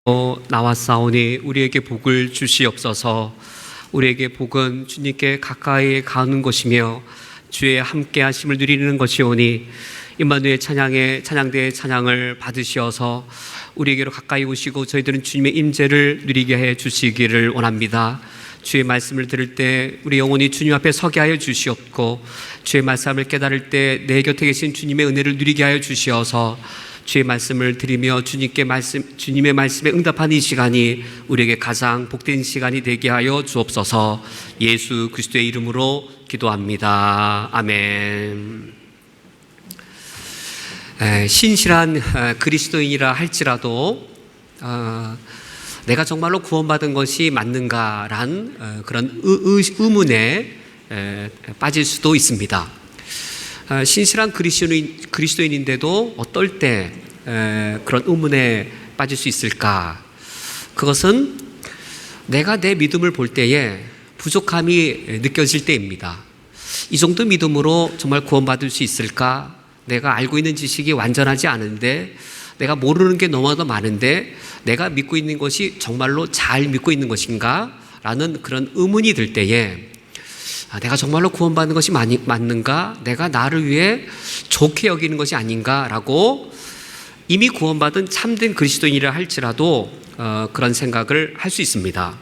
나왔사오니 우리에게 복을 주시옵소서. 우리에게 복은 주님께 가까이 가는 것이며 주의 함께 하심을 누리는 것이오니 임마누엘 찬양대의 찬양을 받으시어서 우리에게로 가까이 오시고 저희들은 주님의 임재를 누리게 해 주시기를 원합니다. 주의 말씀을 들을 때 우리 영혼이 주님 앞에 서게 하여 주시옵고, 주의 말씀을 깨달을 때 내 곁에 계신 주님의 은혜를 누리게 하여 주시어서 주의 말씀을 드리며 주님의 말씀에 응답하는 이 시간이 우리에게 가장 복된 시간이 되게 하여 주옵소서. 예수 그리스도의 이름으로 기도합니다. 아멘. 신실한 그리스도인이라 할지라도 내가 정말로 구원받은 것이 맞는가란 그런 의문에 빠질 수도 있습니다. 신실한 그리스도인인데도 어떨 때 그런 의문에 빠질 수 있을까? 그것은 내가 내 믿음을 볼 때에 부족함이 느껴질 때입니다. 이 정도 믿음으로 정말 구원받을 수 있을까? 내가 알고 있는 지식이 완전하지 않은데, 내가 모르는 게 너무나도 많은데 내가 믿고 있는 것이 정말로 잘 믿고 있는 것인가? 라는 그런 의문이 들 때에 내가 정말로 구원받는 것이 맞는가? 내가 나를 위해 좋게 여기는 것이 아닌가? 라고 이미 구원받은 참된 그리스도인이라 할지라도 그런 생각을 할 수 있습니다.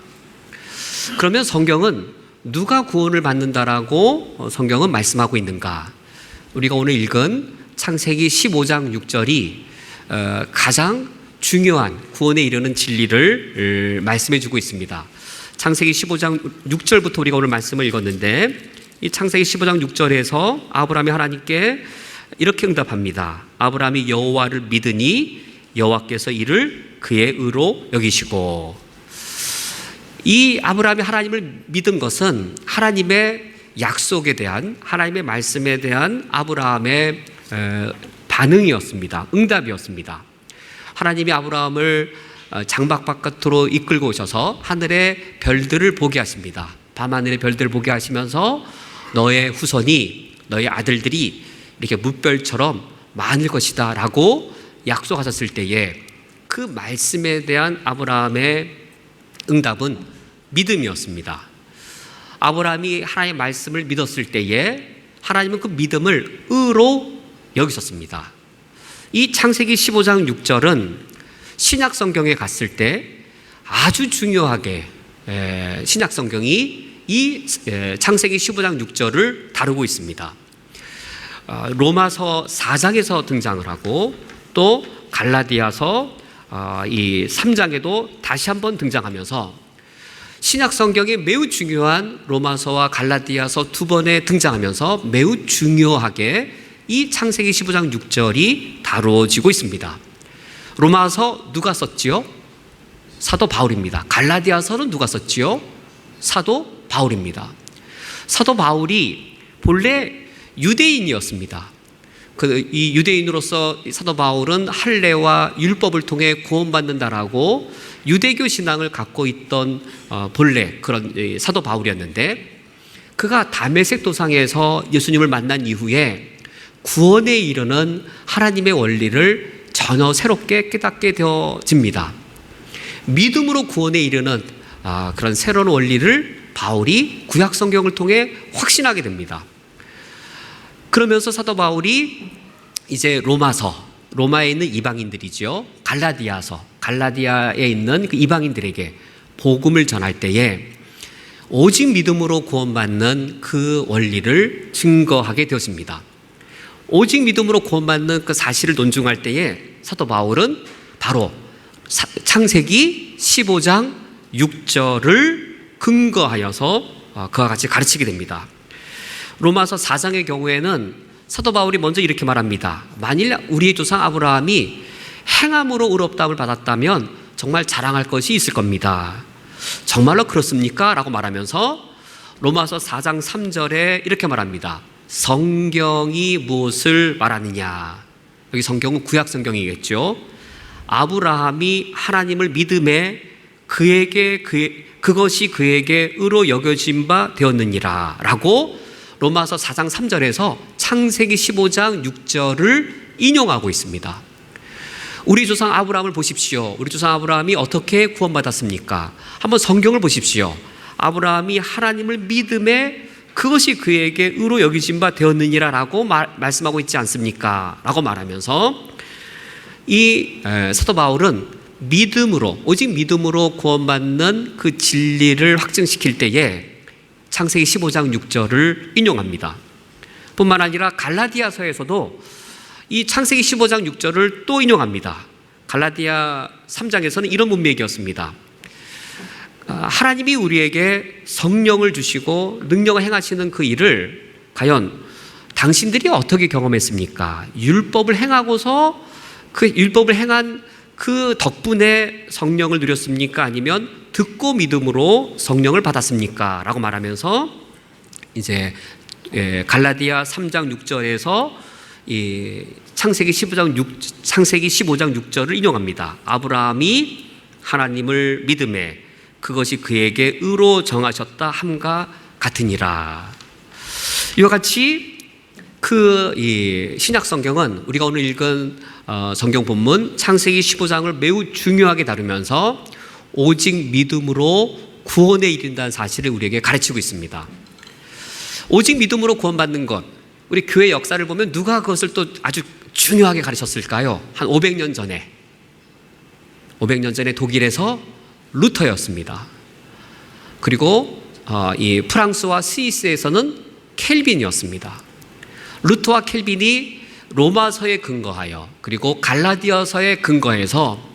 그러면 성경은 누가 구원을 받는다라고 성경은 말씀하고 있는가? 우리가 오늘 읽은 창세기 15장 6절이 가장 중요한 구원에 이르는 진리를 말씀해 주고 있습니다. 창세기 15장 6절부터 우리가 오늘 말씀을 읽었는데, 이 창세기 15장 6절에서 아브라함이 하나님께 이렇게 응답합니다. 아브라함이 여호와를 믿으니 여호와께서 이를 그의 의로 여기시고. 이 아브라함이 하나님을 믿은 것은 하나님의 약속에 대한, 하나님의 말씀에 대한 아브라함의 반응이었습니다. 응답이었습니다. 하나님이 아브라함을 장막 바깥으로 이끌고 오셔서 하늘의 별들을 보게 하십니다. 밤하늘의 별들을 보게 하시면서 너의 후손이, 너의 아들들이 이렇게 뭇별처럼 많을 것이다 라고 약속하셨을 때에 그 말씀에 대한 아브라함의 응답은 믿음이었습니다. 아브라함이 하나님의 말씀을 믿었을 때에 하나님은 그 믿음을 의로 여기셨습니다. 이 창세기 15장 6절은 신약 성경에 갔을 때 아주 중요하게 신약 성경이 이 창세기 15장 6절을 다루고 있습니다. 로마서 4장에서 등장을 하고 또 갈라디아서 이 3장에도 다시 한번 등장하면서 신약 성경에 매우 중요한 로마서와 갈라디아서 두 번에 등장하면서 매우 중요하게 이 창세기 15장 6절이 다루어지고 있습니다. 로마서 누가 썼지요? 사도 바울입니다. 갈라디아서는 누가 썼지요? 사도 바울입니다. 사도 바울이 본래 유대인이었습니다. 이 유대인으로서 사도 바울은 할례와 율법을 통해 구원받는다라고 유대교 신앙을 갖고 있던 본래 그런 사도 바울이었는데, 그가 다메섹 도상에서 예수님을 만난 이후에 구원에 이르는 하나님의 원리를 전혀 새롭게 깨닫게 되어집니다. 믿음으로 구원에 이르는 그런 새로운 원리를 바울이 구약 성경을 통해 확신하게 됩니다. 그러면서 사도 바울이 이제 로마에 있는 이방인들이죠, 갈라디아에 있는 그 이방인들에게 복음을 전할 때에 오직 믿음으로 구원받는 그 원리를 증거하게 되었습니다. 오직 믿음으로 구원받는 그 사실을 논증할 때에 사도 바울은 바로 창세기 15장 6절을 근거하여서 그와 같이 가르치게 됩니다. 로마서 4장의 경우에는 사도 바울이 먼저 이렇게 말합니다. 만일 우리의 조상 아브라함이 행함으로 의롭다함을 받았다면 정말 자랑할 것이 있을 겁니다. 정말로 그렇습니까? 라고 말하면서 로마서 4장 3절에 이렇게 말합니다. 성경이 무엇을 말하느냐? 여기 성경은 구약 성경이겠죠. 아브라함이 하나님을 믿음에 그것이 그에게 의로 여겨진 바 되었느니라 라고 로마서 4장 3절에서 창세기 15장 6절을 인용하고 있습니다. 우리 조상 아브라함을 보십시오. 우리 조상 아브라함이 어떻게 구원받았습니까? 한번 성경을 보십시오. 아브라함이 하나님을 믿음에 그것이 그에게 의로 여기신 바 되었느니라 라고 말씀하고 있지 않습니까? 라고 말하면서 이 사도 바울은 믿음으로, 오직 믿음으로 구원받는 그 진리를 확증시킬 때에 창세기 15장 6절을 인용합니다. 뿐만 아니라 갈라디아서에서도 이 창세기 15장 6절을 또 인용합니다. 갈라디아 3장에서는 이런 문맥이었습니다. 하나님이 우리에게 성령을 주시고 능력을 행하시는 그 일을 과연 당신들이 어떻게 경험했습니까? 율법을 행하고서 그 율법을 행한 그 덕분에 성령을 누렸습니까? 아니면 듣고 믿음으로 성령을 받았습니까? 라고 말하면서 이제 갈라디아 3장 6절에서 이 창세기 15장 6절을 인용합니다. 아브라함이 하나님을 믿음에 그것이 그에게 의로 정하셨다 함과 같으니라. 이와 같이 이 신약 성경은 우리가 오늘 읽은 성경 본문 창세기 15장을 매우 중요하게 다루면서 오직 믿음으로 구원에 이른다는 사실을 우리에게 가르치고 있습니다. 오직 믿음으로 구원받는 것, 우리 교회 역사를 보면 누가 그것을 또 아주 중요하게 가르쳤을까요? 한 500년 전에 독일에서 루터였습니다. 그리고 이 프랑스와 스위스에서는 켈빈이었습니다. 루터와 켈빈이 로마서에 근거하여 그리고 갈라디아서에 근거해서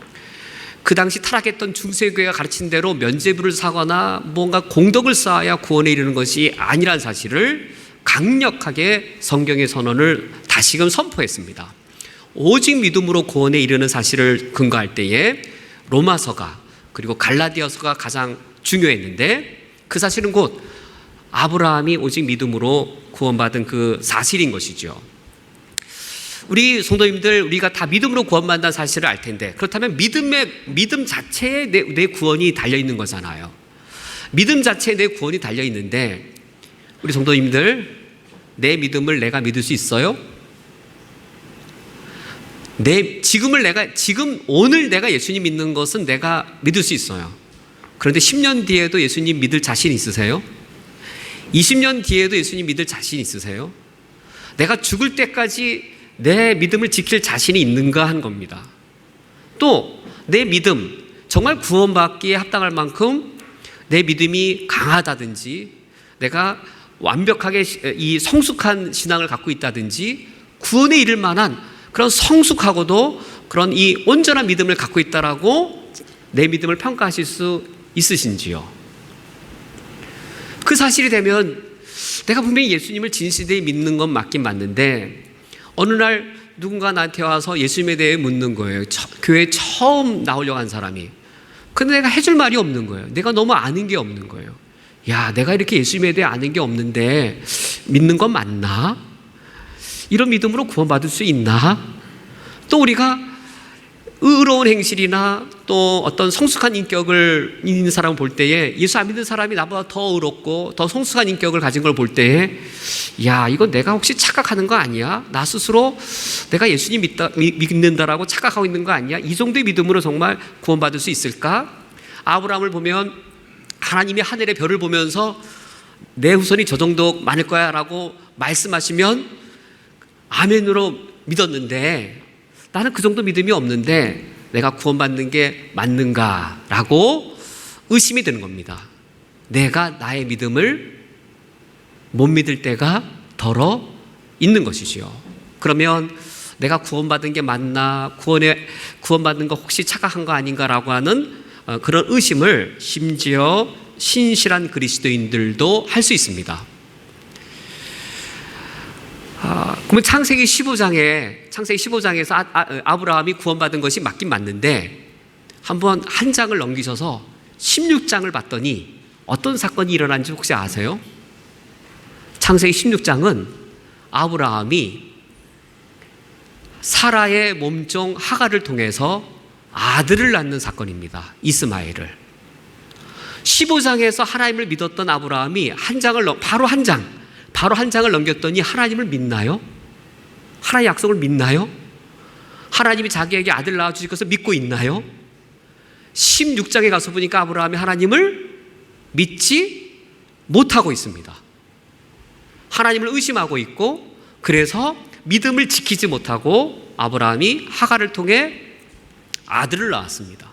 그 당시 타락했던 중세교회가 가르친 대로 면죄부를 사거나 뭔가 공덕을 쌓아야 구원에 이르는 것이 아니란 사실을 강력하게 성경의 선언을 다시금 선포했습니다. 오직 믿음으로 구원에 이르는 사실을 근거할 때에 로마서가 그리고 갈라디아서가 가장 중요했는데 그 사실은 곧 아브라함이 오직 믿음으로 구원받은 그 사실인 것이죠. 우리 성도님들, 우리가 다 믿음으로 구원받는 사실을 알 텐데 그렇다면 믿음 자체에 내 구원이 달려있는 거잖아요. 믿음 자체에 내 구원이 달려있는데 우리 성도님들, 내 믿음을 내가 믿을 수 있어요? 지금 오늘 내가 예수님 믿는 것은 내가 믿을 수 있어요. 그런데 10년 뒤에도 예수님 믿을 자신 있으세요? 20년 뒤에도 예수님 믿을 자신 있으세요? 내가 죽을 때까지 내 믿음을 지킬 자신이 있는가 한 겁니다. 또 내 믿음, 정말 구원받기에 합당할 만큼 내 믿음이 강하다든지 내가 완벽하게 이 성숙한 신앙을 갖고 있다든지 구원에 이를 만한 그런 성숙하고도 그런 이 온전한 믿음을 갖고 있다라고 내 믿음을 평가하실 수 있으신지요? 그 사실이 되면 내가 분명히 예수님을 진실되게 믿는 건 맞긴 맞는데 어느 날 누군가 나한테 와서 예수님에 대해 묻는 거예요. 교회에 처음 나오려고 한 사람이. 근데 내가 해줄 말이 없는 거예요. 내가 너무 아는 게 없는 거예요. 야, 내가 이렇게 예수님에 대해 아는 게 없는데 믿는 건 맞나? 이런 믿음으로 구원받을 수 있나? 또 우리가 의로운 행실이나 또 어떤 성숙한 인격을 있는 사람을 볼 때에 예수 안 믿는 사람이 나보다 더 의롭고 더 성숙한 인격을 가진 걸 볼 때에 야, 이거 내가 혹시 착각하는 거 아니야? 나 스스로 내가 예수님 믿는다라고 착각하고 있는 거 아니야? 이 정도의 믿음으로 정말 구원받을 수 있을까? 아브라함을 보면 하나님이 하늘의 별을 보면서 내 후손이 저 정도 많을 거야 라고 말씀하시면 아멘으로 믿었는데 나는 그 정도 믿음이 없는데 내가 구원받는 게 맞는가라고 의심이 드는 겁니다. 내가 나의 믿음을 못 믿을 때가 덜어 있는 것이지요. 그러면 내가 구원받은 게 맞나, 구원받는 거 혹시 착각한 거 아닌가라고 하는 그런 의심을 심지어 신실한 그리스도인들도 할 수 있습니다. 그러면 창세기 15장에서 아브라함이 구원받은 것이 맞긴 맞는데 한번 한 장을 넘기셔서 16장을 봤더니 어떤 사건이 일어난지 혹시 아세요? 창세기 16장은 아브라함이 사라의 몸종 하갈을 통해서 아들을 낳는 사건입니다. 이스마엘을. 15장에서 하나님을 믿었던 아브라함이 바로 한 장을 넘겼더니 하나님을 믿나요? 하나님의 약속을 믿나요? 하나님이 자기에게 아들 낳아주실 것을 믿고 있나요? 16장에 가서 보니까 아브라함이 하나님을 믿지 못하고 있습니다. 하나님을 의심하고 있고, 그래서 믿음을 지키지 못하고 아브라함이 하갈을 통해 아들을 낳았습니다.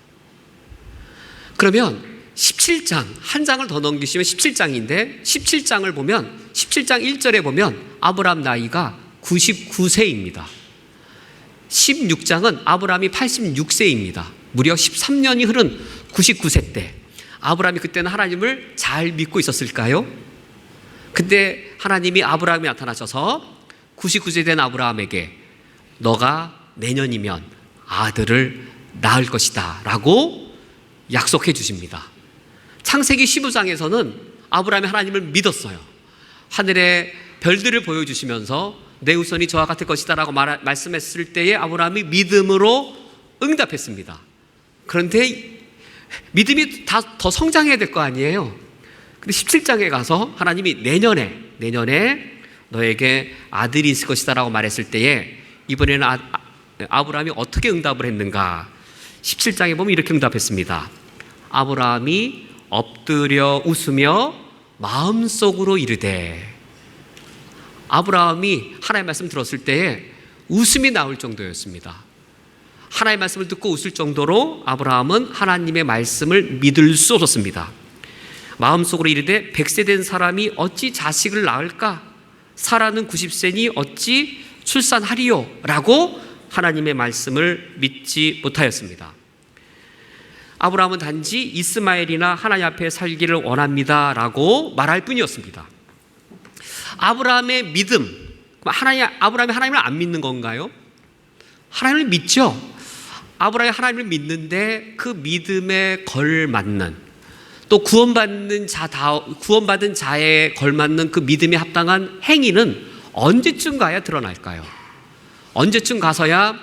그러면 17장, 한 장을 더 넘기시면 17장인데 17장을 보면 17장 1절에 보면 아브라함 나이가 99세입니다. 16장은 아브라함이 86세입니다. 무려 13년이 흐른 99세 때 아브라함이 그때는 하나님을 잘 믿고 있었을까요? 근데 하나님이 아브라함이 나타나셔서 99세 된 아브라함에게 너가 내년이면 아들을 낳을 것이다 라고 약속해 주십니다. 창세기 15장에서는 아브라함이 하나님을 믿었어요. 하늘의 별들을 보여주시면서 내 후손이 저와 같을 것이다 라고 말씀했을 때에 아브라함이 믿음으로 응답했습니다. 그런데 믿음이 다 더 성장해야 될 거 아니에요. 근데 17장에 가서 하나님이 내년에 너에게 아들이 있을 것이다 라고 말했을 때에 이번에는 아브라함이 어떻게 응답을 했는가? 17장에 보면 이렇게 응답했습니다. 아브라함이 엎드려 웃으며 마음속으로 이르되, 아브라함이 하나님의 말씀 들었을 때에 웃음이 나올 정도였습니다. 하나님의 말씀을 듣고 웃을 정도로 아브라함은 하나님의 말씀을 믿을 수 없었습니다. 마음속으로 이르되 100세 된 사람이 어찌 자식을 낳을까? 사라는 90세니 어찌 출산하리요? 라고 하나님의 말씀을 믿지 못하였습니다. 아브라함은 단지 이스마엘이나 하나님 앞에 살기를 원합니다 라고 말할 뿐이었습니다. 아브라함의 믿음, 아브라함이 하나님을 안 믿는 건가요? 하나님을 믿죠. 아브라함이 하나님을 믿는데 그 믿음에 걸맞는, 또 구원받은 자에 걸맞는 그 믿음에 합당한 행위는 언제쯤 가야 드러날까요? 언제쯤 가서야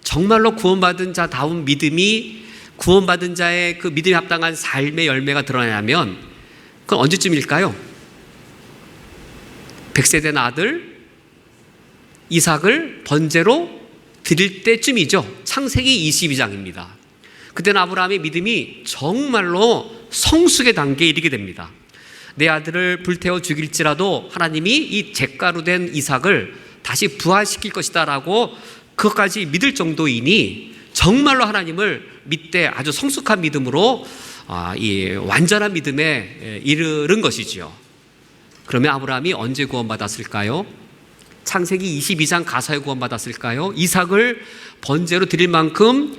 정말로 구원받은 자다운 믿음이, 구원받은 자의 그 믿음에 합당한 삶의 열매가 드러나면 그건 언제쯤일까요? 100세 된 아들 이삭을 번제로 드릴 때쯤이죠. 창세기 22장입니다. 그때는 아브라함의 믿음이 정말로 성숙의 단계에 이르게 됩니다. 내 아들을 불태워 죽일지라도 하나님이 이 잿가루 된 이삭을 다시 부활시킬 것이다 라고 그것까지 믿을 정도이니 정말로 하나님을 믿되 아주 성숙한 믿음으로 이 완전한 믿음에 이르는 것이지요. 그러면 아브라함이 언제 구원받았을까요? 창세기 22장 가서에 구원받았을까요? 이삭을 번제로 드릴 만큼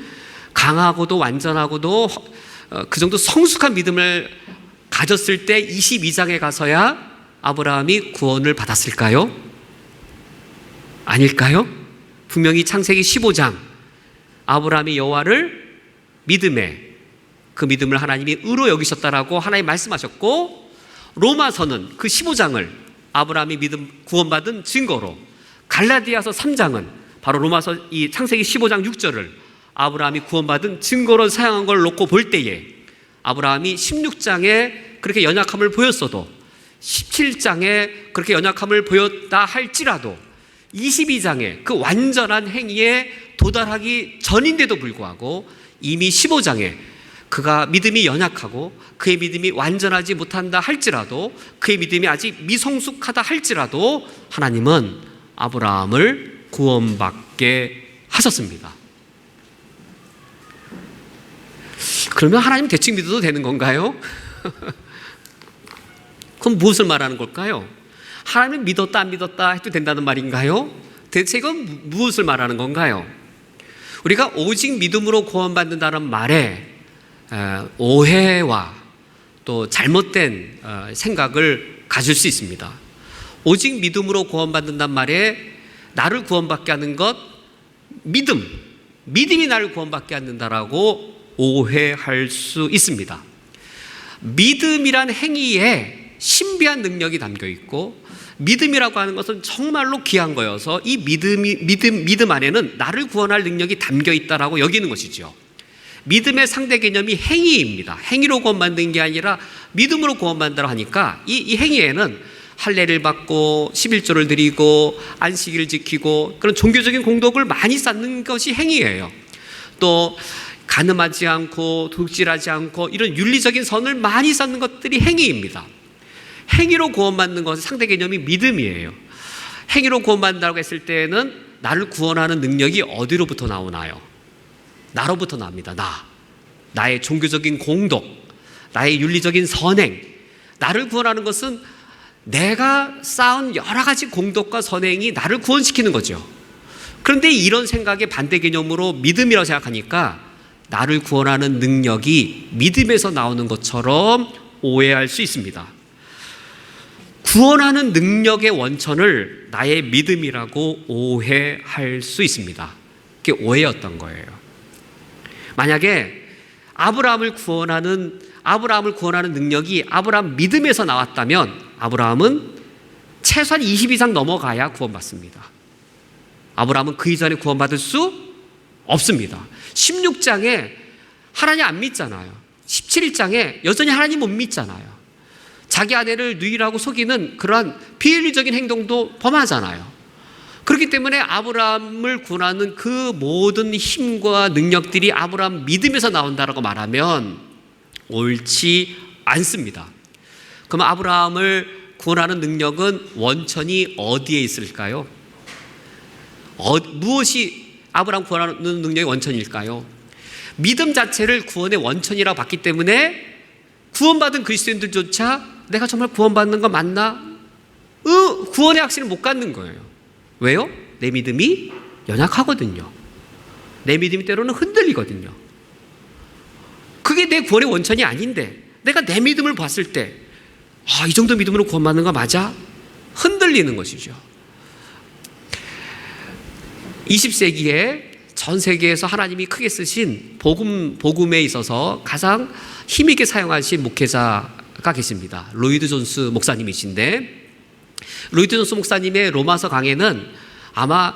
강하고도 완전하고도 그 정도 성숙한 믿음을 가졌을 때 22장에 가서야 아브라함이 구원을 받았을까요? 아닐까요? 분명히 창세기 15장 아브라함이 여호와를 믿음에, 그 믿음을 하나님이 의로 여기셨다라고 하나님 말씀하셨고, 로마서는 그 15장을 아브라함이 믿음 구원받은 증거로, 갈라디아서 3장은 바로 로마서 이 창세기 15장 6절을 아브라함이 구원받은 증거로 사용한 걸 놓고 볼 때에 아브라함이 16장에 그렇게 연약함을 보였어도 17장에 그렇게 연약함을 보였다 할지라도 22장에 그 완전한 행위에 도달하기 전인데도 불구하고 이미 15장에 그가 믿음이 연약하고 그의 믿음이 완전하지 못한다 할지라도, 그의 믿음이 아직 미성숙하다 할지라도 하나님은 아브라함을 구원받게 하셨습니다. 그러면 하나님 대충 믿어도 되는 건가요? 그럼 무엇을 말하는 걸까요? 하나님을 믿었다 안 믿었다 해도 된다는 말인가요? 대체 이건 무엇을 말하는 건가요? 우리가 오직 믿음으로 구원받는다는 말에 오해와 또 잘못된 생각을 가질 수 있습니다. 오직 믿음으로 구원받는다는 말에 나를 구원받게 하는 것, 믿음이 나를 구원받게 한다라고 오해할 수 있습니다. 믿음이란 행위에 신비한 능력이 담겨 있고, 믿음이라고 하는 것은 정말로 귀한 거여서 이 믿음 안에는 나를 구원할 능력이 담겨 있다라고 여기는 것이죠. 믿음의 상대 개념이 행위입니다. 행위로 구원받는 게 아니라 믿음으로 구원받는다고 하니까 이 행위에는 할례를 받고 11조를 드리고 안식일을 지키고 그런 종교적인 공덕을 많이 쌓는 것이 행위예요. 또 간음하지 않고 도둑질하지 않고 이런 윤리적인 선을 많이 쌓는 것들이 행위입니다. 행위로 구원받는 것은 상대 개념이 믿음이에요. 행위로 구원받는다고 했을 때는 나를 구원하는 능력이 어디로부터 나오나요? 나로부터 납니다. 나의 종교적인 공덕, 나의 윤리적인 선행. 나를 구원하는 것은 내가 쌓은 여러 가지 공덕과 선행이 나를 구원시키는 거죠. 그런데 이런 생각의 반대 개념으로 믿음이라고 생각하니까 나를 구원하는 능력이 믿음에서 나오는 것처럼 오해할 수 있습니다. 구원하는 능력의 원천을 나의 믿음이라고 오해할 수 있습니다. 그게 오해였던 거예요. 만약에 아브라함을 구원하는 능력이 아브라함 믿음에서 나왔다면 아브라함은 최소한 20 이상 넘어가야 구원받습니다. 아브라함은 그 이전에 구원받을 수 없습니다. 16장에 하나님 안 믿잖아요. 17장에 여전히 하나님 못 믿잖아요. 자기 아내를 누이라고 속이는 그러한 비윤리적인 행동도 범하잖아요. 그렇기 때문에 아브라함을 구원하는 그 모든 힘과 능력들이 아브라함 믿음에서 나온다라고 말하면 옳지 않습니다. 그럼 아브라함을 구원하는 능력은 원천이 어디에 있을까요? 무엇이 아브라함 구원하는 능력의 원천일까요? 믿음 자체를 구원의 원천이라고 봤기 때문에 구원받은 그리스도인들조차 내가 정말 구원받는 거 맞나? 구원의 확신을 못 갖는 거예요. 왜요? 내 믿음이 연약하거든요. 내 믿음이 때로는 흔들리거든요. 그게 내 구원의 원천이 아닌데 내가 내 믿음을 봤을 때 이 정도 믿음으로 구원받는 거 맞아? 흔들리는 것이죠. 20세기에 전 세계에서 하나님이 크게 쓰신 복음에 있어서 가장 힘있게 사용하신 목회자가 계십니다. 로이드 존스 목사님이신데, 로이드 존스 목사님의 로마서 강해는 아마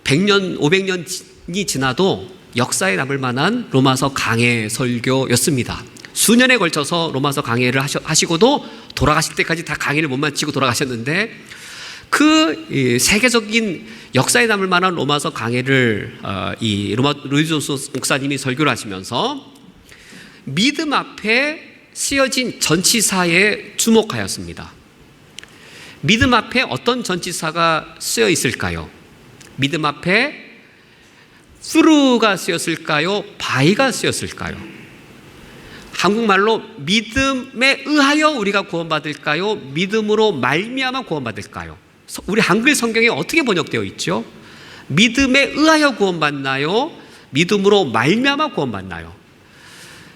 100년, 500년이 지나도 역사에 남을 만한 로마서 강해 설교였습니다. 수년에 걸쳐서 로마서 강해를 하시고도 돌아가실 때까지 다 강해를 못 마치고 돌아가셨는데, 그 세계적인 역사에 남을 만한 로마서 강해를 로이드 존스 목사님이 설교를 하시면서 믿음 앞에 쓰여진 전치사에 주목하였습니다. 믿음 앞에 어떤 전치사가 쓰여 있을까요? 믿음 앞에 through가 쓰였을까요? by가 쓰였을까요? 한국말로 믿음에 의하여 우리가 구원받을까요? 믿음으로 말미암아 구원받을까요? 우리 한글 성경에 어떻게 번역되어 있죠? 믿음에 의하여 구원받나요? 믿음으로 말미암아 구원받나요?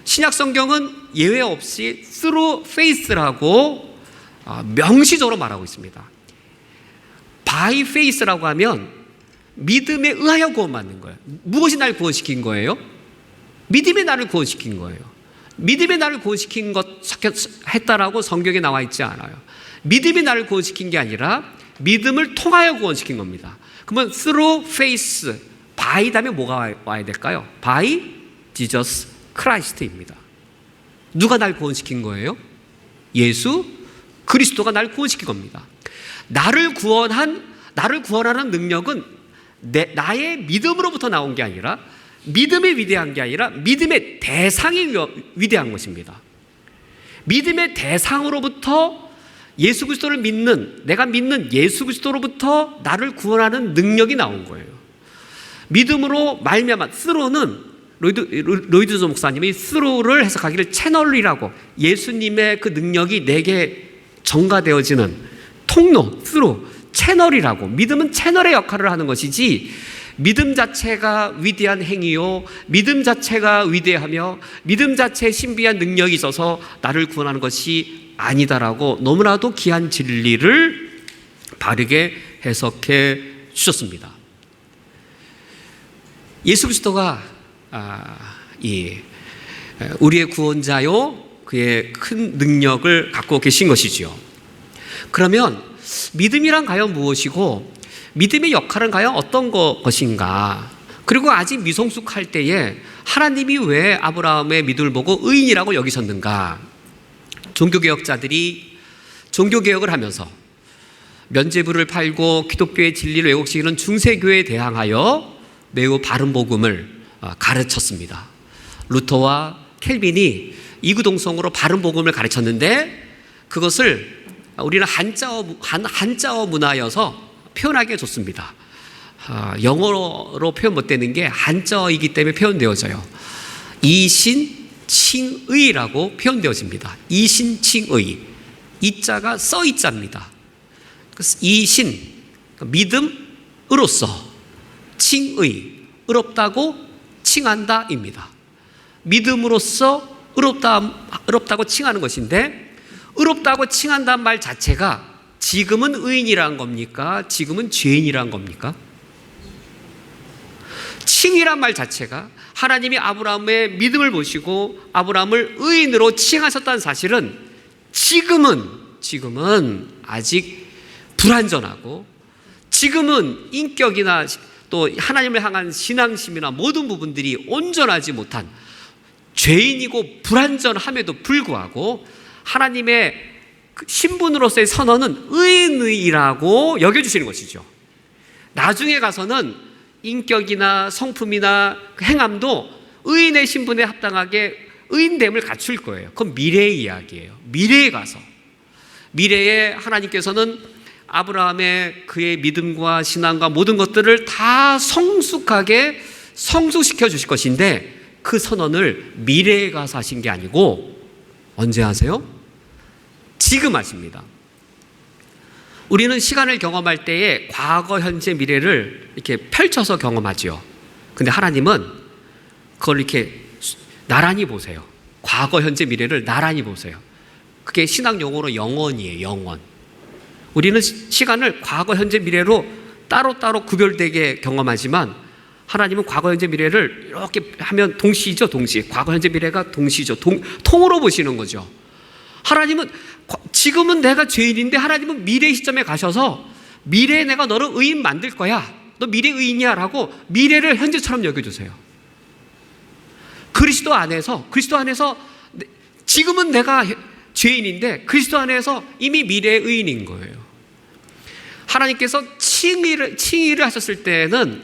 신약 성경은 예외 없이 through faith라고 명시적으로 말하고 있습니다. by faith라고 하면 믿음에 의하여 구원받는 거예요. 무엇이 나를 구원시킨 거예요? 믿음이 나를 구원시킨 거예요. 믿음이 나를 구원시킨 것 했다라고 성경에 나와 있지 않아요. 믿음이 나를 구원시킨 게 아니라 믿음을 통하여 구원시킨 겁니다. 그러면 through faith, by 다음에 뭐가 와야 될까요? by Jesus Christ입니다. 누가 날 구원시킨 거예요? 예수 그리스도가 날 구원시킨 겁니다. 나를 구원하는 능력은 나의 믿음으로부터 나온 게 아니라, 믿음이 위대한 게 아니라 믿음의 대상이 위대한 것입니다. 믿음의 대상으로부터 예수 그리스도를 믿는, 내가 믿는 예수 그리스도로부터 나를 구원하는 능력이 나온 거예요. 믿음으로 말미암아, through는 로이드 존스 목사님이 through를 해석하기를 채널이라고, 예수님의 그 능력이 내게 전가되어지는 통로, through, 채널이라고. 믿음은 채널의 역할을 하는 것이지, 믿음 자체가 위대한 행위요, 믿음 자체가 위대하며 믿음 자체에 신비한 능력이 있어서 나를 구원하는 것이 아니다라고 너무나도 귀한 진리를 바르게 해석해 주셨습니다. 예수 그리스도가 우리의 구원자요, 그의 큰 능력을 갖고 계신 것이지요. 그러면 믿음이란 과연 무엇이고, 믿음의 역할은 과연 어떤 것인가? 그리고 아직 미성숙할 때에 하나님이 왜 아브라함의 믿음을 보고 의인이라고 여기셨는가? 종교개혁자들이 종교개혁을 하면서 면죄부를 팔고 기독교의 진리를 왜곡시키는 중세교회에 대항하여 매우 바른 복음을 가르쳤습니다. 루터와 켈빈이 이구동성으로 바른 복음을 가르쳤는데 그것을 우리는 한자어 문화여서 표현하기가 좋습니다. 영어로 표현 못 되는 게 한자어이기 때문에 표현되어져요. 이신칭의라고 표현되어집니다. 이신칭의. 이자가 써이자입니다. 이신, 믿음으로써, 칭의, 의롭다고 칭한다입니다. 믿음으로써 의롭다고 칭하는 것인데, 의롭다고 칭한다는 말 자체가 지금은 의인이란 겁니까? 지금은 죄인이란 겁니까? 칭이란 말 자체가 하나님이 아브라함의 믿음을 보시고 아브라함을 의인으로 칭하셨다는 사실은 지금은 아직 불완전하고 지금은 인격이나 또 하나님을 향한 신앙심이나 모든 부분들이 온전하지 못한 죄인이고 불완전함에도 불구하고 하나님의 신분으로서의 선언은 의인이라고 여겨주시는 것이죠. 나중에 가서는 인격이나 성품이나 행함도 의인의 신분에 합당하게 의인됨을 갖출 거예요. 그건 미래의 이야기예요. 미래에 가서 미래에 하나님께서는 아브라함의 그의 믿음과 신앙과 모든 것들을 다 성숙하게 성숙시켜 주실 것인데 그 선언을 미래에 가서 하신 게 아니고 언제 하세요? 지금 하십니다. 우리는 시간을 경험할 때에 과거, 현재, 미래를 이렇게 펼쳐서 경험하죠. 근데 하나님은 그걸 이렇게 나란히 보세요. 과거, 현재, 미래를 나란히 보세요. 그게 신학 용어로 영원이에요. 영원. 우리는 시간을 과거, 현재, 미래로 따로따로 구별되게 경험하지만 하나님은 과거, 현재, 미래를 이렇게 하면 동시죠. 동시. 과거, 현재, 미래가 동시죠. 통으로 보시는 거죠. 하나님은 지금은 내가 죄인인데 하나님은 미래 시점에 가셔서 미래에 내가 너를 의인 만들 거야. 너 미래 의인이야 라고 미래를 현재처럼 여겨주세요. 그리스도 안에서 지금은 내가 죄인인데 그리스도 안에서 이미 미래의 의인인 거예요. 하나님께서 칭의를 하셨을 때는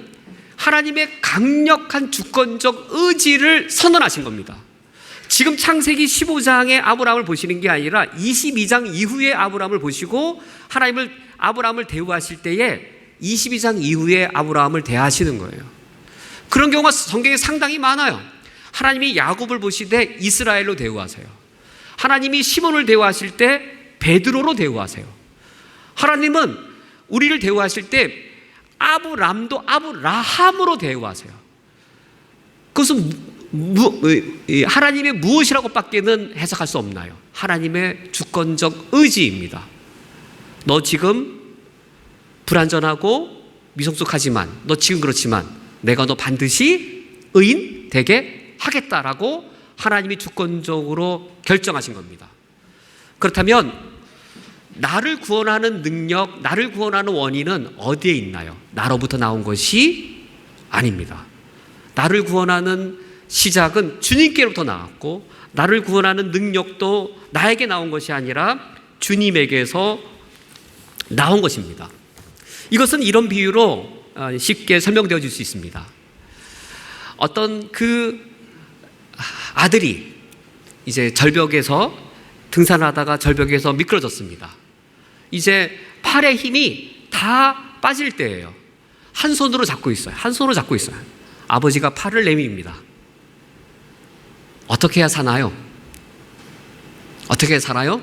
하나님의 강력한 주권적 의지를 선언하신 겁니다. 지금 창세기 15장의 아브라함을 보시는 게 아니라 22장 이후의 아브라함을 보시고 아브라함을 대우하실 때에 22장 이후의 아브라함을 대하시는 거예요. 그런 경우가 성경에 상당히 많아요. 하나님이 야곱을 보시되 이스라엘로 대우하세요. 하나님이 시몬을 대우하실 때 베드로로 대우하세요. 하나님은 우리를 대우하실 때 아브람도 아브라함으로 대우하세요. 그것은 하나님의 무엇이라고 밖에는 해석할 수 없나요? 하나님의 주권적 의지입니다. 너 지금 불완전하고 미성숙하지만 너 지금 그렇지만 내가 너 반드시 의인 되게 하겠다라고 하나님이 주권적으로 결정하신 겁니다. 그렇다면 나를 구원하는 능력, 나를 구원하는 원인은 어디에 있나요? 나로부터 나온 것이 아닙니다. 나를 구원하는 시작은 주님께로부터 나왔고 나를 구원하는 능력도 나에게 나온 것이 아니라 주님에게서 나온 것입니다. 이것은 이런 비유로 쉽게 설명되어 줄 수 있습니다. 어떤 그 아들이 이제 절벽에서 등산하다가 절벽에서 미끄러졌습니다. 이제 팔의 힘이 다 빠질 때예요. 한 손으로 잡고 있어요. 아버지가 팔을 내밉니다. 어떻게 해야 사나요? 어떻게 해야 살아요?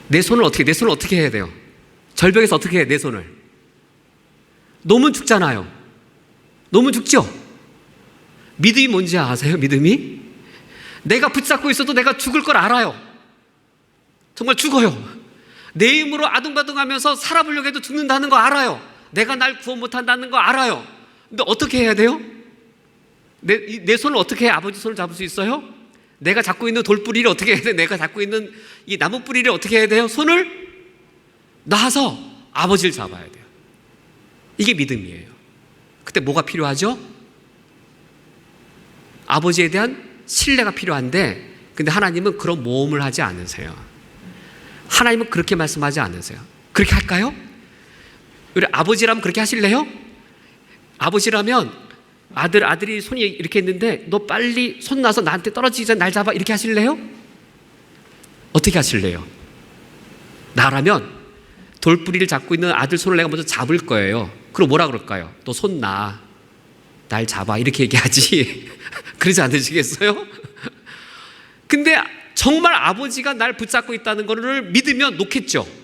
내 손을 어떻게 해야 돼요? 절벽에서 어떻게 해, 내 손을? 놓으면 죽잖아요. 놓으면 죽죠? 믿음이 뭔지 아세요? 믿음이? 내가 붙잡고 있어도 내가 죽을 걸 알아요. 정말 죽어요. 내 힘으로 아둥바둥하면서 살아보려고 해도 죽는다는 거 알아요. 내가 날 구원 못한다는 거 알아요. 근데 어떻게 해야 돼요? 내 손을 어떻게 해야 아버지 손을 잡을 수 있어요? 내가 잡고 있는 돌뿌리를 어떻게 해야 돼요? 내가 잡고 있는 이 나무 뿌리를 어떻게 해야 돼요? 손을 놔서 아버지를 잡아야 돼요. 이게 믿음이에요. 그때 뭐가 필요하죠? 아버지에 대한 신뢰가 필요한데 근데 하나님은 그런 모험을 하지 않으세요. 하나님은 그렇게 말씀하지 않으세요. 그렇게 할까요? 우리 아버지라면 그렇게 하실래요? 아버지라면 아들이 손이 이렇게 있는데 너 빨리 손 놔서 나한테 떨어지기 전에 날 잡아, 이렇게 하실래요? 어떻게 하실래요? 나라면 돌뿌리를 잡고 있는 아들 손을 내가 먼저 잡을 거예요. 그럼 뭐라 그럴까요? 너 손 놔, 날 잡아, 이렇게 얘기하지. 그러지 않으시겠어요? 근데 정말 아버지가 날 붙잡고 있다는 것을 믿으면 놓겠죠.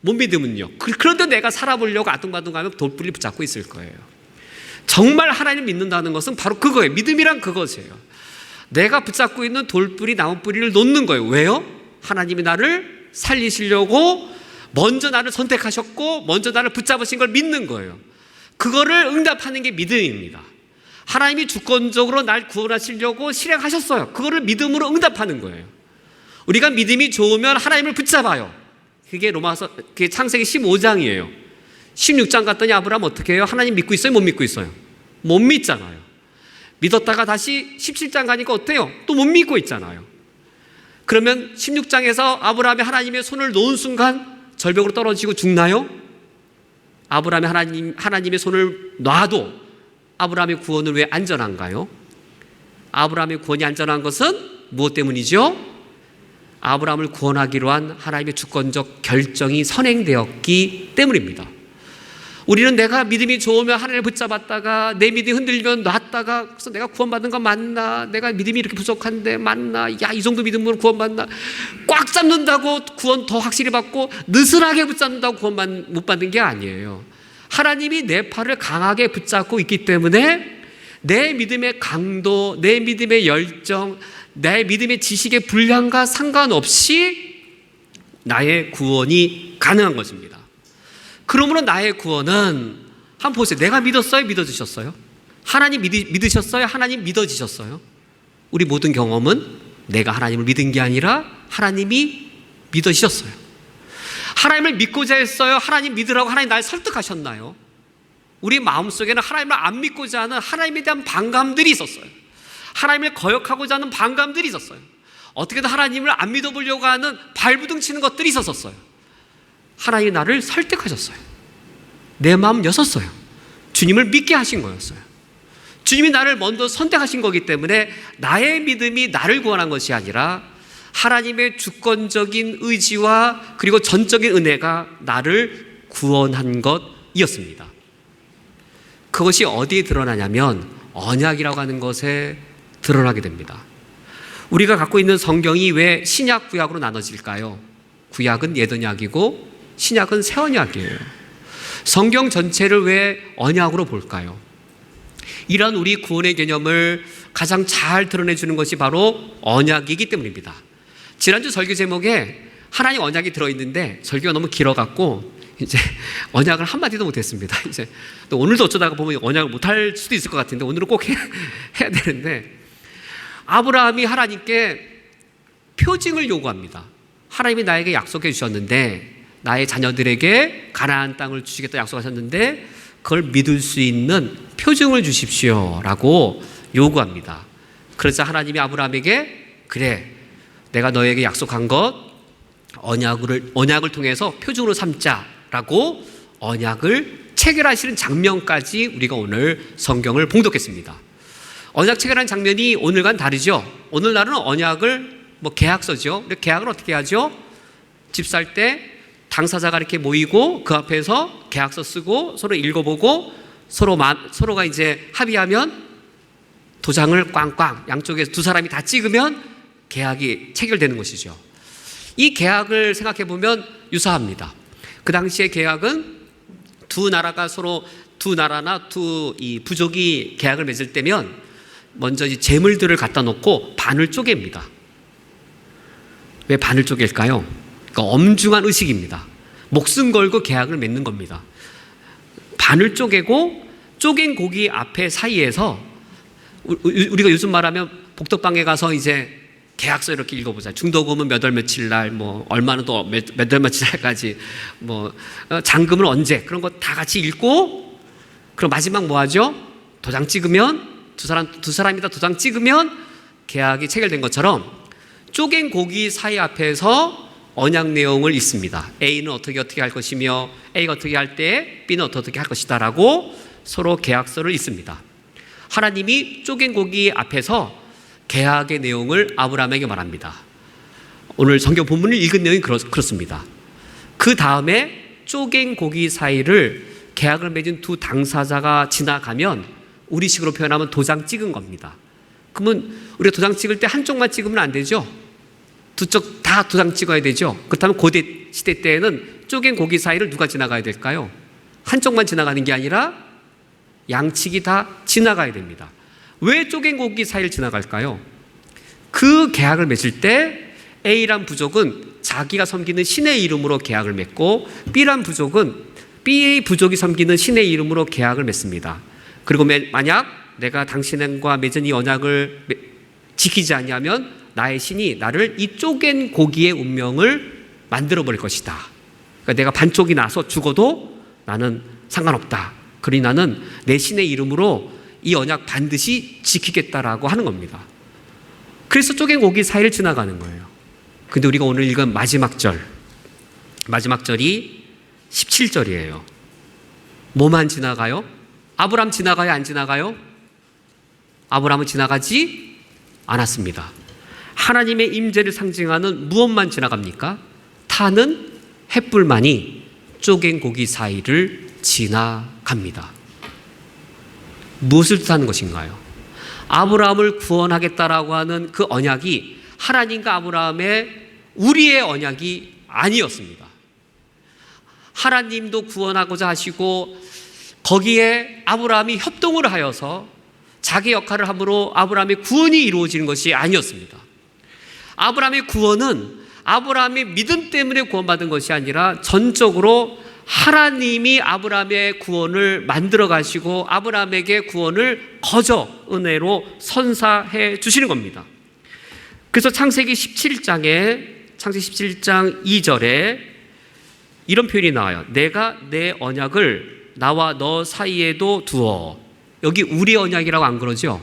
못 믿으면요. 그런데 내가 살아보려고 아둥바둥하면 돌뿌리를 붙잡고 있을 거예요. 정말 하나님 믿는다는 것은 바로 그거예요. 믿음이란 그것이에요. 내가 붙잡고 있는 돌뿌리, 나무뿌리를 놓는 거예요. 왜요? 하나님이 나를 살리시려고 먼저 나를 선택하셨고 먼저 나를 붙잡으신 걸 믿는 거예요. 그거를 응답하는 게 믿음입니다. 하나님이 주권적으로 날 구원하시려고 실행하셨어요. 그거를 믿음으로 응답하는 거예요. 우리가 믿음이 좋으면 하나님을 붙잡아요. 그게 창세기 15장이에요. 16장 갔더니 아브라함 어떻게 해요? 하나님 믿고 있어요? 못 믿고 있어요? 못 믿잖아요. 믿었다가 다시 17장 가니까 어때요? 또 못 믿고 있잖아요. 그러면 16장에서 아브라함이 하나님의 손을 놓은 순간 절벽으로 떨어지고 죽나요? 아브라함이 하나님의 손을 놔도 아브라함의 구원은 왜 안전한가요? 아브라함의 구원이 안전한 것은 무엇 때문이죠? 아브라함을 구원하기로 한 하나님의 주권적 결정이 선행되었기 때문입니다. 우리는 내가 믿음이 좋으면 하나님을 붙잡았다가 내 믿음이 흔들리면 놨다가 그래서 내가 구원받는 건 맞나? 내가 믿음이 이렇게 부족한데 맞나? 야, 이 정도 믿음으로 구원받나? 꽉 잡는다고 구원 더 확실히 받고 느슨하게 붙잡는다고 구원 못 받는 게 아니에요. 하나님이 내 팔을 강하게 붙잡고 있기 때문에 내 믿음의 강도, 내 믿음의 열정, 내 믿음의 지식의 분량과 상관없이 나의 구원이 가능한 것입니다. 그러므로 나의 구원은 한번 보세요. 내가 믿었어요? 믿어지셨어요? 하나님 믿으셨어요? 하나님 믿어지셨어요? 우리 모든 경험은 내가 하나님을 믿은 게 아니라 하나님이 믿어지셨어요. 하나님을 믿고자 했어요? 하나님 믿으라고 하나님 날 설득하셨나요? 우리 마음속에는 하나님을 안 믿고자 하는 하나님에 대한 반감들이 있었어요. 하나님을 거역하고자 하는 반감들이 있었어요. 어떻게든 하나님을 안 믿어보려고 하는 발부둥 치는 것들이 있었어요. 하나님이 나를 설득하셨어요. 내 마음 여섰어요. 주님을 믿게 하신 거였어요. 주님이 나를 먼저 선택하신 거기 때문에 나의 믿음이 나를 구원한 것이 아니라 하나님의 주권적인 의지와 그리고 전적인 은혜가 나를 구원한 것이었습니다. 그것이 어디에 드러나냐면 언약이라고 하는 것에 드러나게 됩니다. 우리가 갖고 있는 성경이 왜 신약, 구약으로 나눠질까요? 구약은 옛 언약이고 신약은 새 언약이에요. 성경 전체를 왜 언약으로 볼까요? 이런 우리 구원의 개념을 가장 잘 드러내주는 것이 바로 언약이기 때문입니다. 지난주 설교 제목에 하나님 언약이 들어있는데 설교가 너무 길어갖고 이제 언약을 한마디도 못했습니다. 이제 또 오늘도 어쩌다가 보면 언약을 못할 수도 있을 것 같은데 오늘은 꼭 해야 되는데, 아브라함이 하나님께 표징을 요구합니다. 하나님이 나에게 약속해 주셨는데, 나의 자녀들에게 가나안 땅을 주시겠다 약속하셨는데 그걸 믿을 수 있는 표징을 주십시오 라고 요구합니다. 그래서 하나님이 아브라함에게 그래, 내가 너에게 약속한 것 언약을 통해서 표징으로 삼자라고 언약을 체결하시는 장면까지 우리가 오늘 성경을 봉독했습니다. 언약 체결하는 장면이 오늘과는 다르죠. 오늘날은 언약을 계약서죠. 계약을 어떻게 하죠? 집 살 때 당사자가 이렇게 모이고 그 앞에서 계약서 쓰고 서로 읽어보고 서로가 이제 합의하면 도장을 꽝꽝 양쪽에서 두 사람이 다 찍으면 계약이 체결되는 것이죠. 이 계약을 생각해 보면 유사합니다. 그 당시의 계약은 두 나라나 이 부족이 계약을 맺을 때면 먼저 이 재물들을 갖다 놓고 반을 쪼갭니다. 왜 반을 쪼갤까요? 그러니까 엄중한 의식입니다. 목숨 걸고 계약을 맺는 겁니다. 반을 쪼개고 쪼갠 고기 앞에 사이에서 우리가 요즘 말하면 복덕방에 가서 이제 계약서 이렇게 읽어보자. 중도금은 몇 월 며칠 날, 얼마는 또 몇 월 며칠 날까지, 잔금은 언제, 그런 거 다 같이 읽고, 그럼 마지막 뭐 하죠? 도장 찍으면, 두 사람이 다 도장 찍으면 계약이 체결된 것처럼 쪼갠 고기 사이 앞에서 언약 내용을 읽습니다. A는 어떻게 할 것이며 A가 어떻게 할 때 B는 어떻게 할 것이다 라고 서로 계약서를 읽습니다. 하나님이 쪼갠 고기 앞에서 계약의 내용을 아브라함에게 말합니다. 오늘 성경 본문을 읽은 내용이 그렇습니다. 그 다음에 쪼갠 고기 사이를 계약을 맺은 두 당사자가 지나가면 우리식으로 표현하면 도장 찍은 겁니다. 그러면 우리가 도장 찍을 때 한쪽만 찍으면 안 되죠. 두 쪽 다 도장 찍어야 되죠. 그렇다면 고대 시대 때에는 쪼갠 고기 사이를 누가 지나가야 될까요? 한쪽만 지나가는 게 아니라 양측이 다 지나가야 됩니다. 왜 쪼갠 고기 사이를 지나갈까요? 그 계약을 맺을 때 A란 부족은 자기가 섬기는 신의 이름으로 계약을 맺고 B란 부족은 B의 부족이 섬기는 신의 이름으로 계약을 맺습니다. 그리고 만약 내가 당신과 맺은 이 언약을 지키지 않으면 나의 신이 나를 이 쪼갠 고기의 운명을 만들어버릴 것이다. 그러니까 내가 반쪽이 나서 죽어도 나는 상관없다. 그러니 나는 내 신의 이름으로 이 언약 반드시 지키겠다라고 하는 겁니다. 그래서 쪼갠 고기 사이를 지나가는 거예요. 근데 우리가 오늘 읽은 마지막 절이 17절이에요. 뭐만 지나가요? 아브라함 지나가요? 안 지나가요? 아브라함은 지나가지 않았습니다. 하나님의 임재를 상징하는 무엇만 지나갑니까? 타는 횃불만이 쪼갠 고기 사이를 지나갑니다. 무엇을 뜻하는 것인가요? 아브라함을 구원하겠다라고 하는 그 언약이 하나님과 아브라함의 우리의 언약이 아니었습니다. 하나님도 구원하고자 하시고 거기에 아브라함이 협동을 하여서 자기 역할을 함으로 아브라함의 구원이 이루어지는 것이 아니었습니다. 아브라함의 구원은 아브라함의 믿음 때문에 구원받은 것이 아니라 전적으로 하나님이 아브라함의 구원을 만들어 가시고 아브라함에게 구원을 거저 은혜로 선사해 주시는 겁니다. 그래서 창세기 17장 2절에 이런 표현이 나와요. 내가 내 언약을 나와 너 사이에도 두어. 여기 우리 언약이라고 안 그러죠?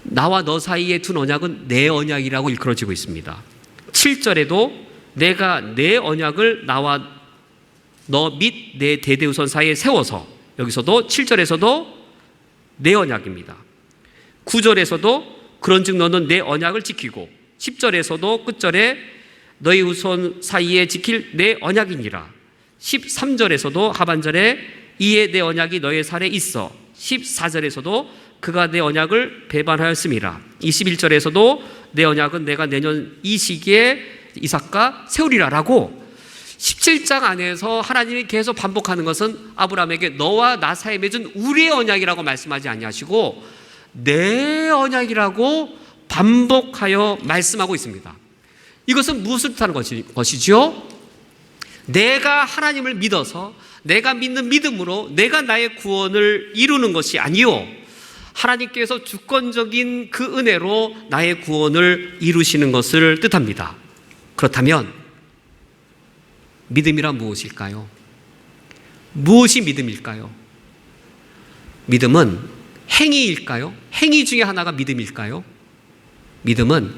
나와 너 사이에 둔 언약은 내 언약이라고 일컬어지고 있습니다. 7절에도 내가 내 언약을 나와 너 및 내 대대우선 사이에 세워서, 여기서도 7절에서도 내 언약입니다. 9절에서도 그런즉 너는 내 언약을 지키고, 10절에서도 끝절에 너희 후손 사이에 지킬 내 언약이니라. 13절에서도 하반절에 이에 내 언약이 너의 살에 있어. 14절에서도 그가 내 언약을 배반하였음이라. 21절에서도 내 언약은 내가 내년 이 시기에 이삭과 세우리라 라고 17장 안에서 하나님이 계속 반복하는 것은 아브라함에게 너와 나 사이에 맺은 우리의 언약이라고 말씀하지 아니하시고 내 언약이라고 반복하여 말씀하고 있습니다. 이것은 무엇을 뜻하는 것이죠? 내가 하나님을 믿어서 내가 믿는 믿음으로 내가 나의 구원을 이루는 것이 아니요, 하나님께서 주권적인 그 은혜로 나의 구원을 이루시는 것을 뜻합니다. 그렇다면 믿음이란 무엇일까요? 무엇이 믿음일까요? 믿음은 행위일까요? 행위 중에 하나가 믿음일까요? 믿음은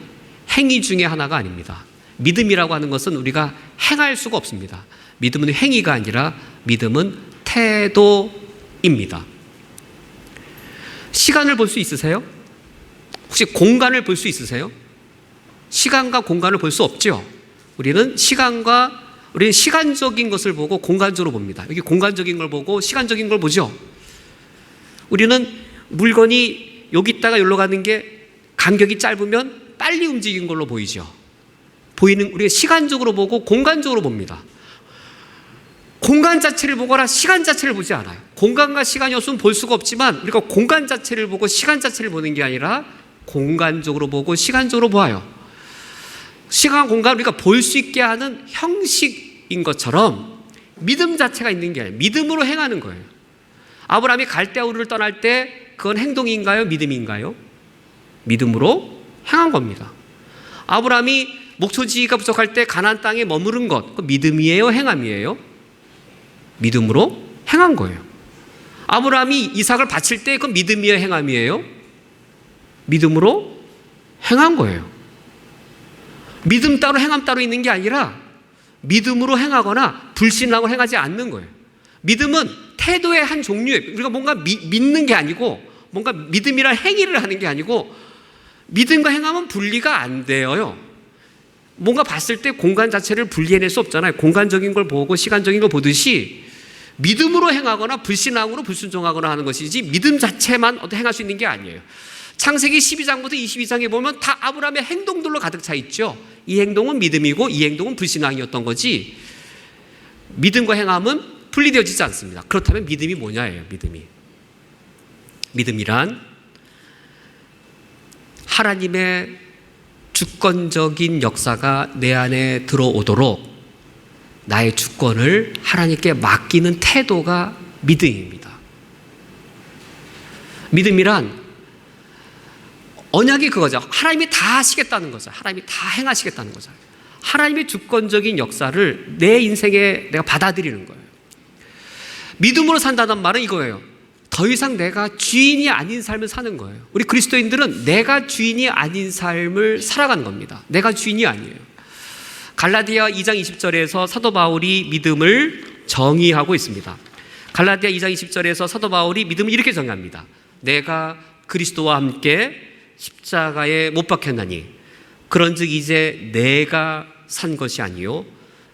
행위 중에 하나가 아닙니다. 믿음이라고 하는 것은 우리가 행할 수가 없습니다. 믿음은 행위가 아니라 믿음은 태도입니다. 시간을 볼 수 있으세요? 혹시 공간을 볼 수 있으세요? 시간과 공간을 볼 수 없죠. 우리는 시간적인 것을 보고 공간적으로 봅니다. 여기 공간적인 걸 보고 시간적인 걸 보죠. 우리는 물건이 여기 있다가 여기로 가는 게 간격이 짧으면 빨리 움직인 걸로 보이죠. 우리가 시간적으로 보고 공간적으로 봅니다. 공간 자체를 보거나 시간 자체를 보지 않아요. 공간과 시간이 없으면 볼 수가 없지만 우리가 공간 자체를 보고 시간 자체를 보는 게 아니라 공간적으로 보고 시간적으로 보아요. 시간, 공간 우리가 볼 수 있게 하는 형식인 것처럼 믿음 자체가 있는 게 아니에요. 믿음으로 행하는 거예요. 아브라함이 갈대아우르를 떠날 때 그건 행동인가요? 믿음인가요? 믿음으로 행한 겁니다. 아브라함이 목초지가 부족할 때 가나안 땅에 머무른 것, 그 믿음이에요? 행함이에요? 믿음으로 행한 거예요. 아브라함이 이삭을 바칠 때 그건 믿음이에요? 행함이에요? 믿음으로 행한 거예요. 믿음 따로 행함 따로 있는 게 아니라 믿음으로 행하거나 불신하고 행하지 않는 거예요. 믿음은 태도의 한 종류예요. 우리가 뭔가 믿는 게 아니고, 뭔가 믿음이란 행위를 하는 게 아니고, 믿음과 행함은 분리가 안 돼요. 뭔가 봤을 때 공간 자체를 분리해낼 수 없잖아요. 공간적인 걸 보고 시간적인 걸 보듯이 믿음으로 행하거나 불신앙으로 불순종하거나 하는 것이지 믿음 자체만 행할 수 있는 게 아니에요. 창세기 12장부터 22장에 보면 다 아브라함의 행동들로 가득 차 있죠. 이 행동은 믿음이고 이 행동은 불신앙이었던 거지, 믿음과 행함은 분리되어지지 않습니다. 그렇다면 믿음이 뭐냐예요. 믿음이란 하나님의 주권적인 역사가 내 안에 들어오도록 나의 주권을 하나님께 맡기는 태도가 믿음입니다. 믿음이란 언약이 그거죠. 하나님이 다 하시겠다는 거죠. 하나님이 다 행하시겠다는 거죠. 하나님의 주권적인 역사를 내 인생에 내가 받아들이는 거예요. 믿음으로 산다는 말은 이거예요. 더 이상 내가 주인이 아닌 삶을 사는 거예요. 우리 그리스도인들은 내가 주인이 아닌 삶을 살아가는 겁니다. 내가 주인이 아니에요. 갈라디아 2장 20절에서 사도 바울이 믿음을 정의하고 있습니다. 갈라디아 2장 20절에서 사도 바울이 믿음을 이렇게 정의합니다. 내가 그리스도와 함께 십자가에 못 박혔나니 그런즉 이제 내가 산 것이 아니요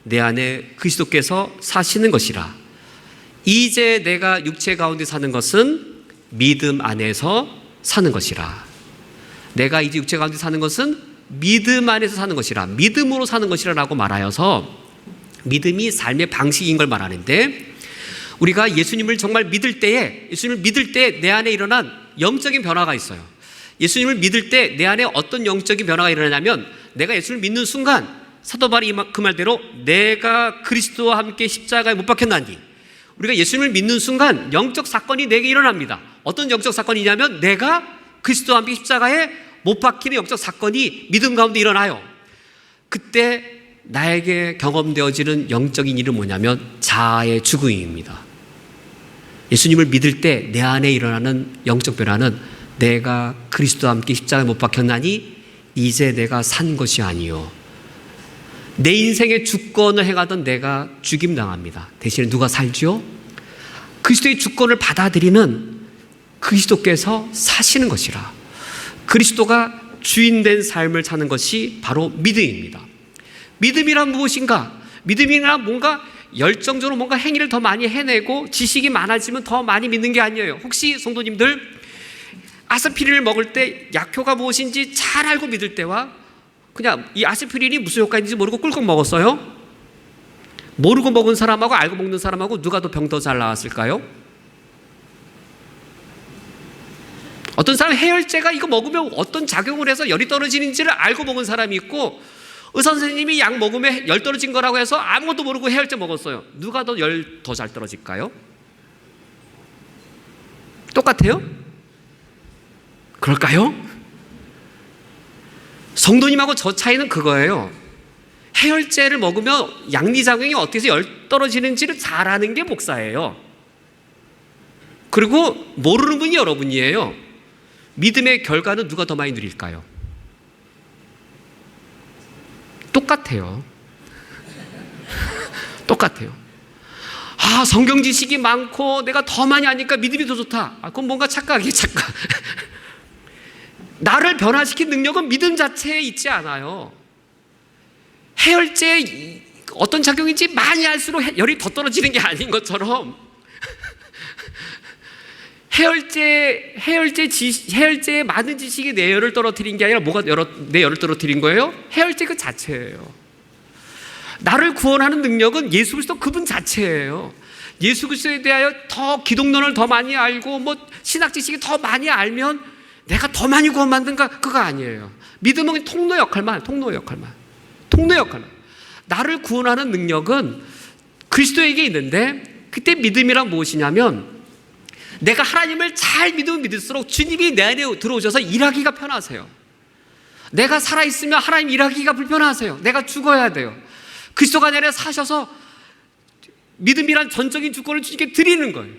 내 안에 그리스도께서 사시는 것이라. 이제 내가 육체 가운데 사는 것은 믿음 안에서 사는 것이라. 내가 이제 육체 가운데 사는 것은 믿음 안에서 사는 것이라, 믿음으로 사는 것이라고 말하여서 믿음이 삶의 방식인 걸 말하는데, 우리가 예수님을 정말 믿을 때에, 예수님을 믿을 때 내 안에 일어난 영적인 변화가 있어요. 예수님을 믿을 때 내 안에 어떤 영적인 변화가 일어나냐면, 내가 예수님을 믿는 순간 사도 바울이 그 말대로 내가 그리스도와 함께 십자가에 못 박혔나니, 우리가 예수님을 믿는 순간 영적 사건이 내게 일어납니다. 어떤 영적 사건이냐면 내가 그리스도와 함께 십자가에 못 박히는 영적 사건이 믿음 가운데 일어나요. 그때 나에게 경험되어지는 영적인 일은 뭐냐면 자아의 죽음입니다. 예수님을 믿을 때 내 안에 일어나는 영적 변화는 내가 그리스도와 함께 십자가에 못 박혔나니 이제 내가 산 것이 아니요 내 인생의 주권을 행하던 내가 죽임당합니다. 대신에 누가 살죠? 그리스도의 주권을 받아들이는 그리스도께서 사시는 것이라. 그리스도가 주인된 삶을 사는 것이 바로 믿음입니다. 믿음이란 무엇인가? 믿음이란 뭔가 열정적으로 뭔가 행위를 더 많이 해내고 지식이 많아지면 더 많이 믿는 게 아니에요. 혹시 성도님들 아스피린을 먹을 때 약효가 무엇인지 잘 알고 믿을 때와 그냥 이 아스피린이 무슨 효과인지 모르고 꿀꺽 먹었어요? 모르고 먹은 사람하고 알고 먹는 사람하고 누가 더 병 더 잘 나았을까요? 어떤 사람은 해열제가 이거 먹으면 어떤 작용을 해서 열이 떨어지는지를 알고 먹은 사람이 있고, 의사 선생님이 약 먹으면 열 떨어진 거라고 해서 아무것도 모르고 해열제 먹었어요. 누가 더 열 더 잘 떨어질까요? 똑같아요? 그럴까요? 성도님하고 저 차이는 그거예요. 해열제를 먹으면 양리작용이 어떻게 해서 열 떨어지는지를 잘 아는 게 목사예요. 그리고 모르는 분이 여러분이에요. 믿음의 결과는 누가 더 많이 누릴까요? 똑같아요. 똑같아요. 아, 성경 지식이 많고 내가 더 많이 아니까 믿음이 더 좋다. 아, 그건 뭔가 착각이에요, 착각. 나를 변화시킨 능력은 믿음 자체에 있지 않아요. 해열제에 어떤 작용인지 많이 알수록 열이 더 떨어지는 게 아닌 것처럼 해열제의 많은 지식이 내 열을 떨어뜨린 게 아니라 뭐가 내 열을 떨어뜨린 거예요? 해열제 그 자체예요. 나를 구원하는 능력은 예수 그리스도 그분 자체예요. 예수 그리스도에 대하여 더 기독론을 더 많이 알고 뭐 신학 지식이 더 많이 알면 내가 더 많이 구원받는가? 그거 아니에요. 믿음은 통로 역할만. 나를 구원하는 능력은 그리스도에게 있는데, 그때 믿음이란 무엇이냐면 내가 하나님을 잘 믿으면 믿을수록 주님이 내 안에 들어오셔서 일하기가 편하세요. 내가 살아있으면 하나님 일하기가 불편하세요. 내가 죽어야 돼요. 그리스도가 내 안에 사셔서 믿음이란 전적인 주권을 주님께 드리는 거예요.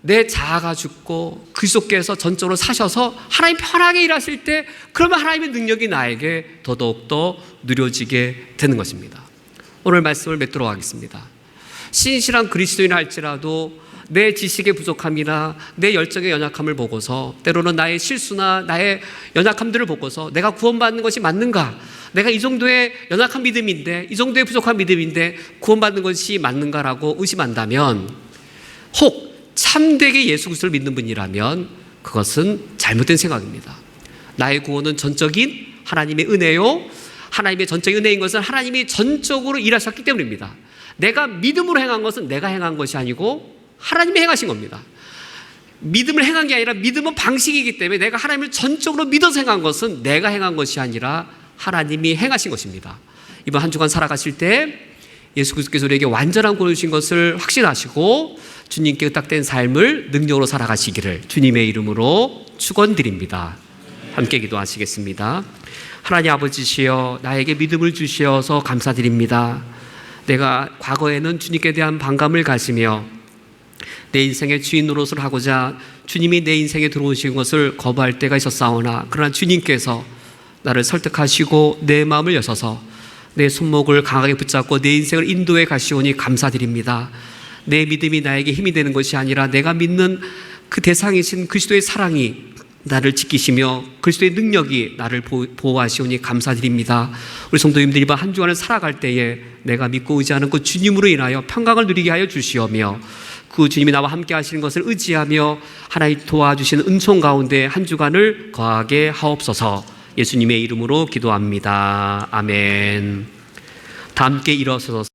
내 자아가 죽고 그리스도께서 전적으로 사셔서 하나님 편하게 일하실 때, 그러면 하나님의 능력이 나에게 더더욱더 누려지게 되는 것입니다. 오늘 말씀을 맺도록 하겠습니다. 신실한 그리스도인을 할지라도 내 지식의 부족함이나 내 열정의 연약함을 보고서, 때로는 나의 실수나 나의 연약함들을 보고서 내가 구원받는 것이 맞는가, 내가 이 정도의 연약한 믿음인데, 이 정도의 부족한 믿음인데 구원받는 것이 맞는가라고 의심한다면, 혹 참되게 예수 그리스도를 믿는 분이라면 그것은 잘못된 생각입니다. 나의 구원은 전적인 하나님의 은혜요, 하나님의 전적인 은혜인 것은 하나님이 전적으로 일하셨기 때문입니다. 내가 믿음으로 행한 것은 내가 행한 것이 아니고 하나님이 행하신 겁니다. 믿음을 행한 게 아니라, 믿음은 방식이기 때문에 내가 하나님을 전적으로 믿어서 행한 것은 내가 행한 것이 아니라 하나님이 행하신 것입니다. 이번 한 주간 살아가실 때 예수 그리스도께서 우리에게 완전한 구원을 주신 것을 확신하시고 주님께 의탁된 삶을 능력으로 살아가시기를 주님의 이름으로 축원드립니다. 함께 기도하시겠습니다. 하나님 아버지시여, 나에게 믿음을 주시어서 감사드립니다. 내가 과거에는 주님께 대한 반감을 가지며 내 인생의 주인 노릇을 하고자 주님이 내 인생에 들어오신 것을 거부할 때가 있었사오나, 그러나 주님께서 나를 설득하시고 내 마음을 여셔서 내 손목을 강하게 붙잡고 내 인생을 인도해 가시오니 감사드립니다. 내 믿음이 나에게 힘이 되는 것이 아니라 내가 믿는 그 대상이신 그리스도의 사랑이 나를 지키시며 그리스도의 능력이 나를 보호하시오니 감사드립니다. 우리 성도님들이 이번 한 주간을 살아갈 때에 내가 믿고 의지하는 그 주님으로 인하여 평강을 누리게 하여 주시오며, 그 주님이 나와 함께 하시는 것을 의지하며 하나님 도와주시는 은총 가운데 한 주간을 거하게 하옵소서. 예수님의 이름으로 기도합니다. 아멘. 다 함께 일어서서